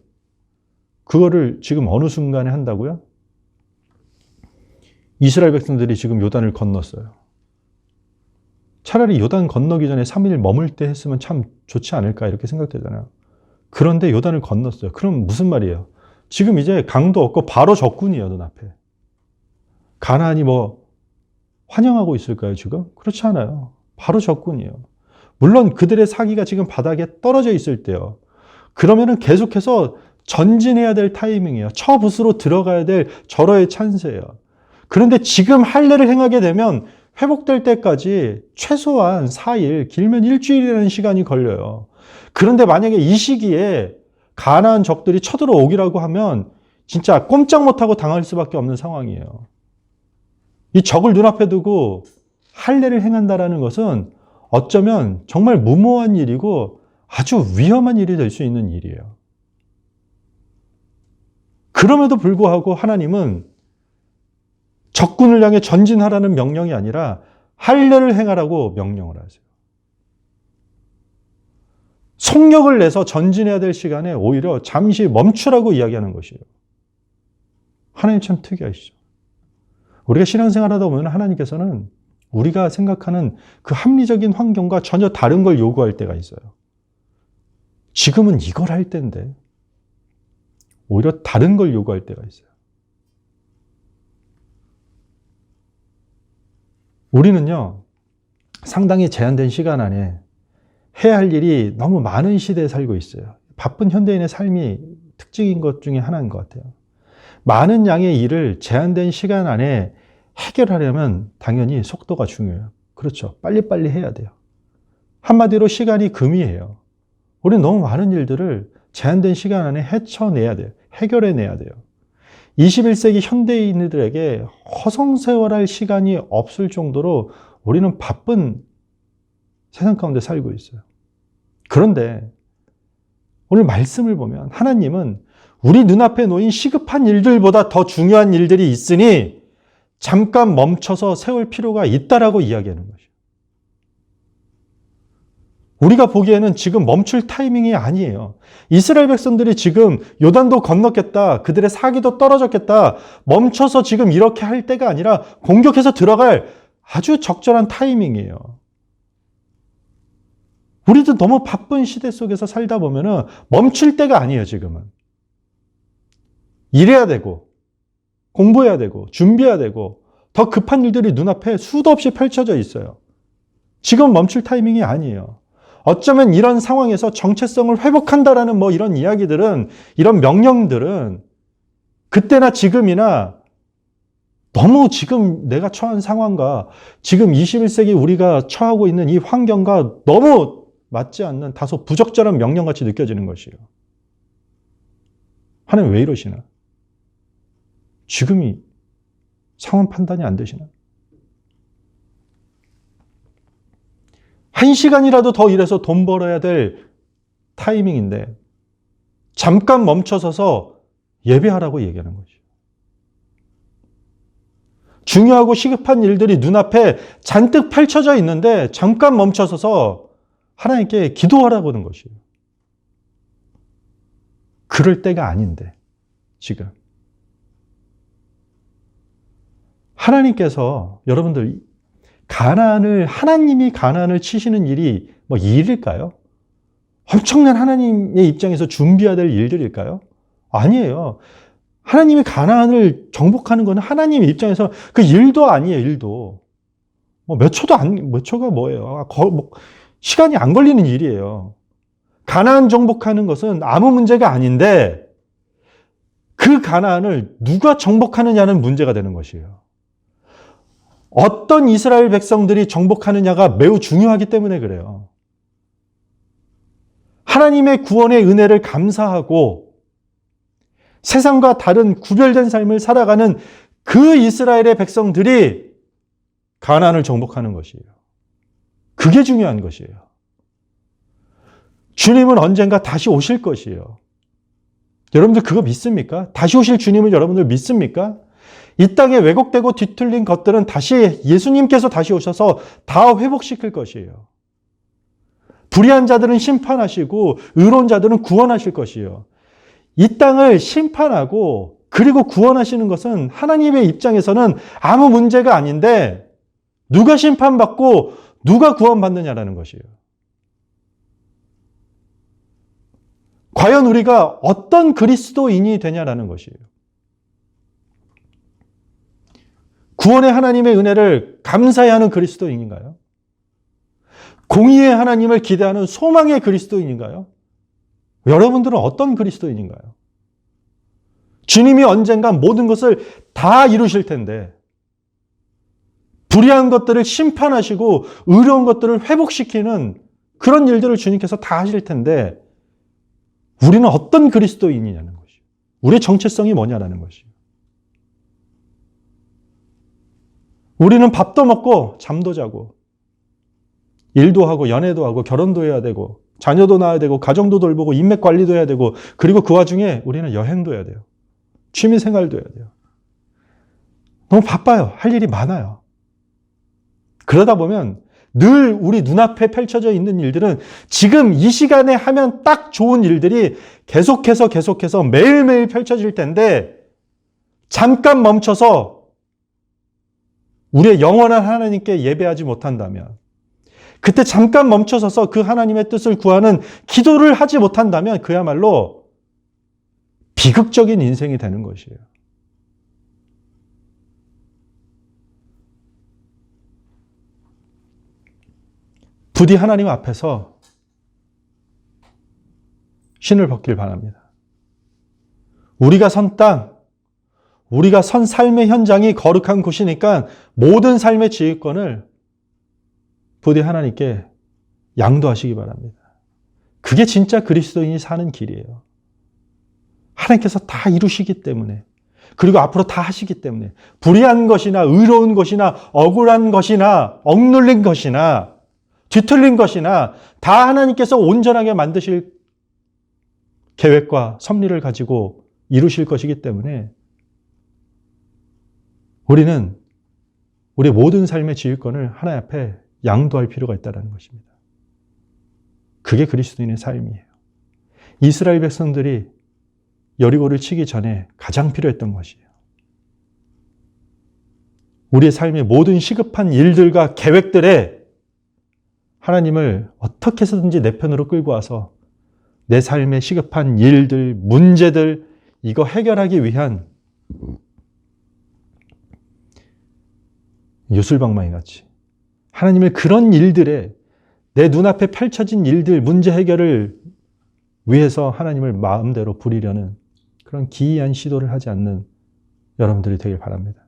D: 그거를 지금 어느 순간에 한다고요? 이스라엘 백성들이 지금 요단을 건넜어요. 차라리 요단 건너기 전에 3일 머물 때 했으면 참 좋지 않을까 이렇게 생각되잖아요. 그런데 요단을 건넜어요. 그럼 무슨 말이에요? 지금 이제 강도 없고 바로 적군이에요, 눈앞에. 가나안이 뭐 환영하고 있을까요, 지금? 그렇지 않아요. 바로 적군이에요. 물론 그들의 사기가 지금 바닥에 떨어져 있을 때요. 그러면은 계속해서 전진해야 될 타이밍이에요. 처붓으로 들어가야 될 절호의 찬스예요. 그런데 지금 할례를 행하게 되면 회복될 때까지 최소한 4일, 길면 일주일이라는 시간이 걸려요. 그런데 만약에 이 시기에 가나안 적들이 쳐들어오기라고 하면 진짜 꼼짝 못하고 당할 수밖에 없는 상황이에요. 이 적을 눈앞에 두고 할례를 행한다라는 것은 어쩌면 정말 무모한 일이고 아주 위험한 일이 될 수 있는 일이에요. 그럼에도 불구하고 하나님은 적군을 향해 전진하라는 명령이 아니라 할례를 행하라고 명령을 하세요. 속력을 내서 전진해야 될 시간에 오히려 잠시 멈추라고 이야기하는 것이에요. 하나님 참 특이하시죠. 우리가 신앙생활하다 보면 하나님께서는 우리가 생각하는 그 합리적인 환경과 전혀 다른 걸 요구할 때가 있어요. 지금은 이걸 할 때인데 오히려 다른 걸 요구할 때가 있어요. 우리는요, 상당히 제한된 시간 안에 해야 할 일이 너무 많은 시대에 살고 있어요. 바쁜 현대인의 삶이 특징인 것 중에 하나인 것 같아요. 많은 양의 일을 제한된 시간 안에 해결하려면 당연히 속도가 중요해요. 그렇죠. 빨리빨리 해야 돼요. 한마디로 시간이 금이에요. 우리는 너무 많은 일들을 제한된 시간 안에 헤쳐내야 돼요. 해결해내야 돼요. 21세기 현대인들에게 허송세월할 시간이 없을 정도로 우리는 바쁜 세상 가운데 살고 있어요. 그런데 오늘 말씀을 보면 하나님은 우리 눈앞에 놓인 시급한 일들보다 더 중요한 일들이 있으니 잠깐 멈춰서 세울 필요가 있다라고 이야기하는 것이에요. 우리가 보기에는 지금 멈출 타이밍이 아니에요. 이스라엘 백성들이 지금 요단도 건넜겠다, 그들의 사기도 떨어졌겠다, 멈춰서 지금 이렇게 할 때가 아니라 공격해서 들어갈 아주 적절한 타이밍이에요. 우리도 너무 바쁜 시대 속에서 살다 보면은 멈출 때가 아니에요, 지금은. 일해야 되고, 공부해야 되고, 준비해야 되고, 더 급한 일들이 눈앞에 수도 없이 펼쳐져 있어요. 지금 멈출 타이밍이 아니에요. 어쩌면 이런 상황에서 정체성을 회복한다라는 뭐 이런 이야기들은, 이런 명령들은 그때나 지금이나 너무 지금 내가 처한 상황과 지금 21세기 우리가 처하고 있는 이 환경과 너무 맞지 않는 다소 부적절한 명령같이 느껴지는 것이에요. 하나님 왜 이러시나? 지금이 상황 판단이 안 되시나? 1시간이라도 더 일해서 돈 벌어야 될 타이밍인데 잠깐 멈춰서서 예배하라고 얘기하는 거죠. 중요하고 시급한 일들이 눈앞에 잔뜩 펼쳐져 있는데 잠깐 멈춰서서 하나님께 기도하라고 하는 것이에요. 그럴 때가 아닌데 지금. 하나님께서 여러분들 하나님이 가나안을 치시는 일이 뭐 일일까요? 엄청난 하나님의 입장에서 준비해야 될 일들일까요? 아니에요. 하나님이 가나안을 정복하는 것은 하나님의 입장에서 그 일도 아니에요, 일도. 뭐 몇 초가 뭐예요? 시간이 안 걸리는 일이에요. 가나안 정복하는 것은 아무 문제가 아닌데 그 가나안을 누가 정복하느냐는 문제가 되는 것이에요. 어떤 이스라엘 백성들이 정복하느냐가 매우 중요하기 때문에 그래요. 하나님의 구원의 은혜를 감사하고 세상과 다른 구별된 삶을 살아가는 그 이스라엘의 백성들이 가나안을 정복하는 것이에요. 그게 중요한 것이에요. 주님은 언젠가 다시 오실 것이에요. 여러분들 그거 믿습니까? 다시 오실 주님을 여러분들 믿습니까? 이 땅에 왜곡되고 뒤틀린 것들은 다시 예수님께서 다시 오셔서 다 회복시킬 것이에요. 불의한 자들은 심판하시고 의로운 자들은 구원하실 것이에요. 이 땅을 심판하고 그리고 구원하시는 것은 하나님의 입장에서는 아무 문제가 아닌데 누가 심판받고 누가 구원받느냐라는 것이에요. 과연 우리가 어떤 그리스도인이 되냐라는 것이에요. 구원의 하나님의 은혜를 감사해야 하는 그리스도인인가요? 공의의 하나님을 기대하는 소망의 그리스도인인가요? 여러분들은 어떤 그리스도인인가요? 주님이 언젠가 모든 것을 다 이루실 텐데 불의한 것들을 심판하시고 의로운 것들을 회복시키는 그런 일들을 주님께서 다 하실 텐데 우리는 어떤 그리스도인이냐는 것이에요. 우리의 정체성이 뭐냐라는 것이에요. 우리는 밥도 먹고 잠도 자고 일도 하고 연애도 하고 결혼도 해야 되고 자녀도 낳아야 되고 가정도 돌보고 인맥 관리도 해야 되고 그리고 그 와중에 우리는 여행도 해야 돼요. 취미 생활도 해야 돼요. 너무 바빠요. 할 일이 많아요. 그러다 보면 늘 우리 눈앞에 펼쳐져 있는 일들은 지금 이 시간에 하면 딱 좋은 일들이 계속해서 매일매일 펼쳐질 텐데 잠깐 멈춰서 우리의 영원한 하나님께 예배하지 못한다면 그때 잠깐 멈춰서서 그 하나님의 뜻을 구하는 기도를 하지 못한다면 그야말로 비극적인 인생이 되는 것이에요. 부디 하나님 앞에서 신을 벗길 바랍니다. 우리가 선 땅, 우리가 선 삶의 현장이 거룩한 곳이니까 모든 삶의 지휘권을 부디 하나님께 양도하시기 바랍니다. 그게 진짜 그리스도인이 사는 길이에요. 하나님께서 다 이루시기 때문에 그리고 앞으로 다 하시기 때문에 불의한 것이나 의로운 것이나 억울한 것이나 억눌린 것이나 뒤틀린 것이나 다 하나님께서 온전하게 만드실 계획과 섭리를 가지고 이루실 것이기 때문에 우리는 우리 모든 삶의 지휘권을 하나님 앞에 양도할 필요가 있다는 것입니다. 그게 그리스도인의 삶이에요. 이스라엘 백성들이 여리고를 치기 전에 가장 필요했던 것이에요. 우리의 삶의 모든 시급한 일들과 계획들에 하나님을 어떻게 해서든지 내 편으로 끌고 와서 내 삶의 시급한 일들, 문제들, 이거 해결하기 위한 요술방망이 같이 하나님을 그런 일들에 내 눈앞에 펼쳐진 일들, 문제 해결을 위해서 하나님을 마음대로 부리려는 그런 기이한 시도를 하지 않는 여러분들이 되길 바랍니다.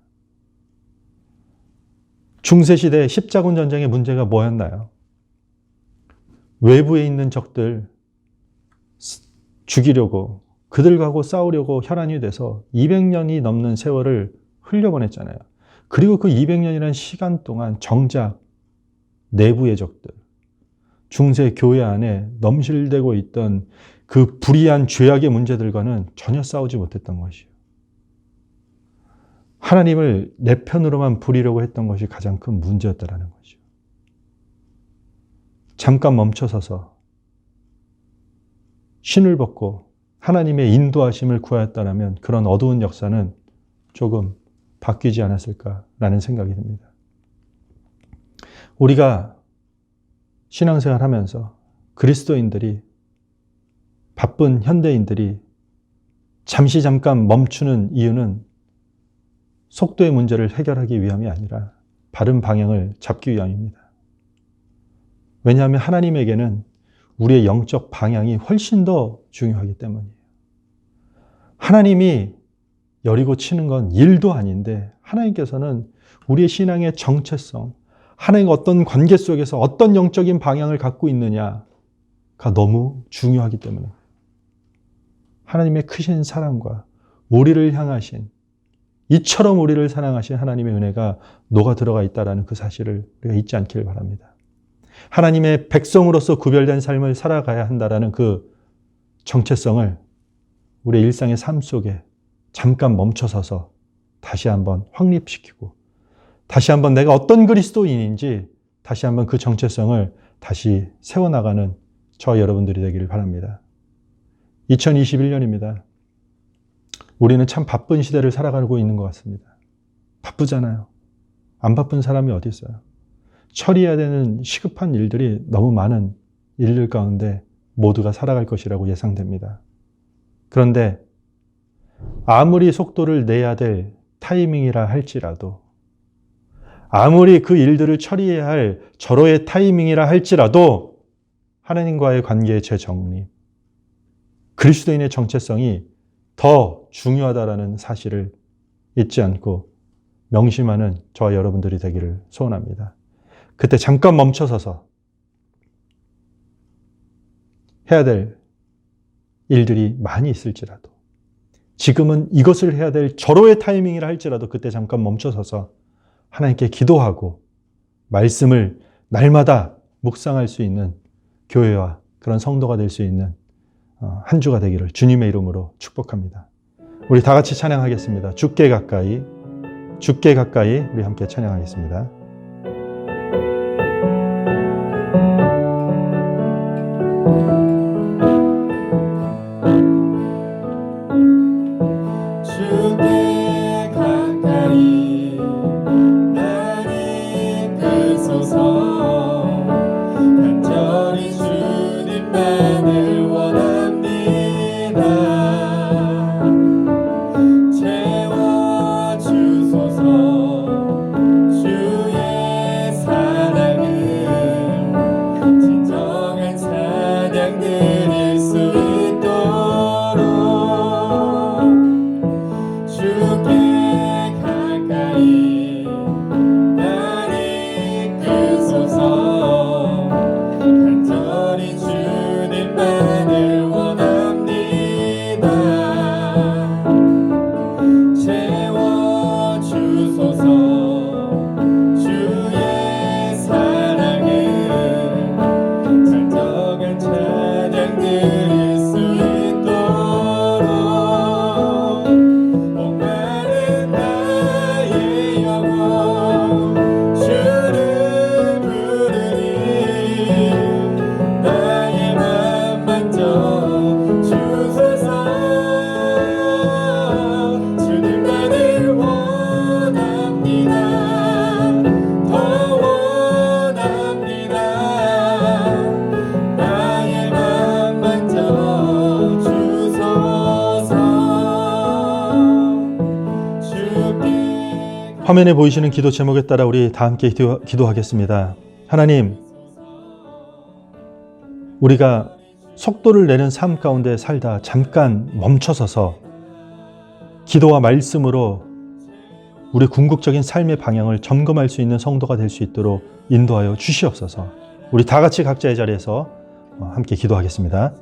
D: 중세시대 십자군 전쟁의 문제가 뭐였나요? 외부에 있는 적들 죽이려고 그들하고 싸우려고 혈안이 돼서 200년이 넘는 세월을 흘려보냈잖아요. 그리고 그 200년이라는 시간 동안 정작 내부의 적들, 중세 교회 안에 넘실대고 있던 그 불의한 죄악의 문제들과는 전혀 싸우지 못했던 것이에요. 하나님을 내 편으로만 부리려고 했던 것이 가장 큰 문제였다라는 것이죠. 잠깐 멈춰서서 신을 벗고 하나님의 인도하심을 구하였다면 그런 어두운 역사는 조금 바뀌지 않았을까라는 생각이 듭니다. 우리가 신앙생활 하면서 그리스도인들이, 바쁜 현대인들이 잠깐 멈추는 이유는 속도의 문제를 해결하기 위함이 아니라 바른 방향을 잡기 위함입니다. 왜냐하면 하나님에게는 우리의 영적 방향이 훨씬 더 중요하기 때문이에요. 하나님이 여리고 치는 건 일도 아닌데 하나님께서는 우리의 신앙의 정체성, 하나님과 어떤 관계 속에서 어떤 영적인 방향을 갖고 있느냐가 너무 중요하기 때문에 하나님의 크신 사랑과 우리를 향하신, 이처럼 우리를 사랑하신 하나님의 은혜가 녹아 들어가 있다는 그 사실을 우리가 잊지 않기를 바랍니다. 하나님의 백성으로서 구별된 삶을 살아가야 한다는 그 정체성을 우리의 일상의 삶 속에 잠깐 멈춰서서 다시 한번 확립시키고 다시 한번 내가 어떤 그리스도인인지 다시 한번 그 정체성을 다시 세워나가는 저 여러분들이 되기를 바랍니다. 2021년입니다. 우리는 참 바쁜 시대를 살아가고 있는 것 같습니다. 바쁘잖아요. 안 바쁜 사람이 어디 있어요? 처리해야 되는 시급한 일들이 너무 많은 일들 가운데 모두가 살아갈 것이라고 예상됩니다. 그런데 아무리 속도를 내야 될 타이밍이라 할지라도, 아무리 그 일들을 처리해야 할 절호의 타이밍이라 할지라도 하나님과의 관계의 재정립, 그리스도인의 정체성이 더 중요하다는 사실을 잊지 않고 명심하는 저와 여러분들이 되기를 소원합니다. 그때 잠깐 멈춰서서 해야 될 일들이 많이 있을지라도, 지금은 이것을 해야 될 절호의 타이밍이라 할지라도 그때 잠깐 멈춰서서 하나님께 기도하고 말씀을 날마다 묵상할 수 있는 교회와 그런 성도가 될 수 있는 한 주가 되기를 주님의 이름으로 축복합니다. 우리 다 같이 찬양하겠습니다. 주께 가까이, 주께 가까이 우리 함께 찬양하겠습니다.
B: 주께 가까이 나를 이끄소서. 간절히 주님만을 원합니다. 채워주소서. 주의
D: 화면에 보이시는 기도 제목에 따라 우리 다 함께 기도하겠습니다. 하나님, 우리가 속도를 내는 삶 가운데 살다 잠깐 멈춰서서 기도와 말씀으로 우리 궁극적인 삶의 방향을 점검할 수 있는 성도가 될 수 있도록 인도하여 주시옵소서. 우리 다 같이 각자의 자리에서 함께 기도하겠습니다.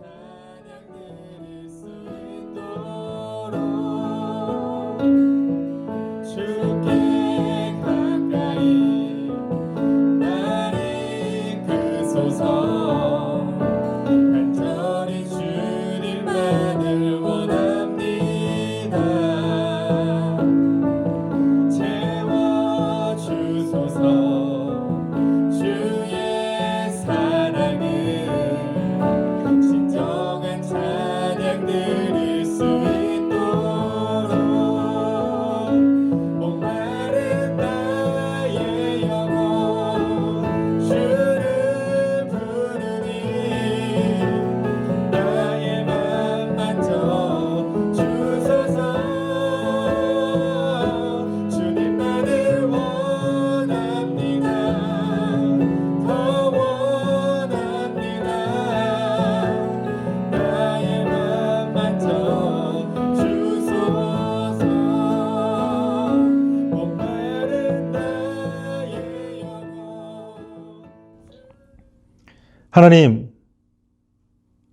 D: 하나님,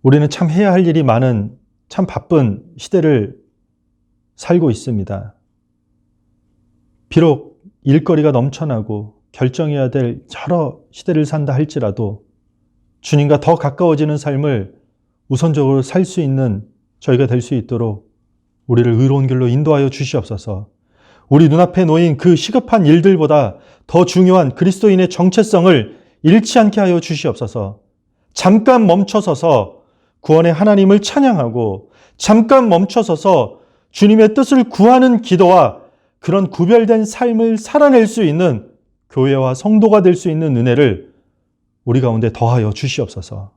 D: 우리는 참 해야 할 일이 많은 참 바쁜 시대를 살고 있습니다. 비록 일거리가 넘쳐나고 결정해야 될 여러 시대를 산다 할지라도 주님과 더 가까워지는 삶을 우선적으로 살 수 있는 저희가 될 수 있도록 우리를 의로운 길로 인도하여 주시옵소서. 우리 눈앞에 놓인 그 시급한 일들보다 더 중요한 그리스도인의 정체성을 잃지 않게 하여 주시옵소서. 잠깐 멈춰서서 구원의 하나님을 찬양하고 잠깐 멈춰서서 주님의 뜻을 구하는 기도와 그런 구별된 삶을 살아낼 수 있는 교회와 성도가 될 수 있는 은혜를 우리 가운데 더하여 주시옵소서.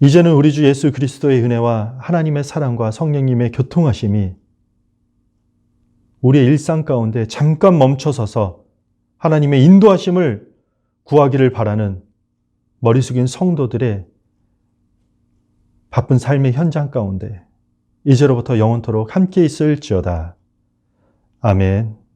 D: 이제는 우리 주 예수 그리스도의 은혜와 하나님의 사랑과 성령님의 교통하심이 우리의 일상 가운데 잠깐 멈춰서서 하나님의 인도하심을 구하기를 바라는 머리 숙인 성도들의 바쁜 삶의 현장 가운데 이제로부터 영원토록 함께 있을지어다. 아멘.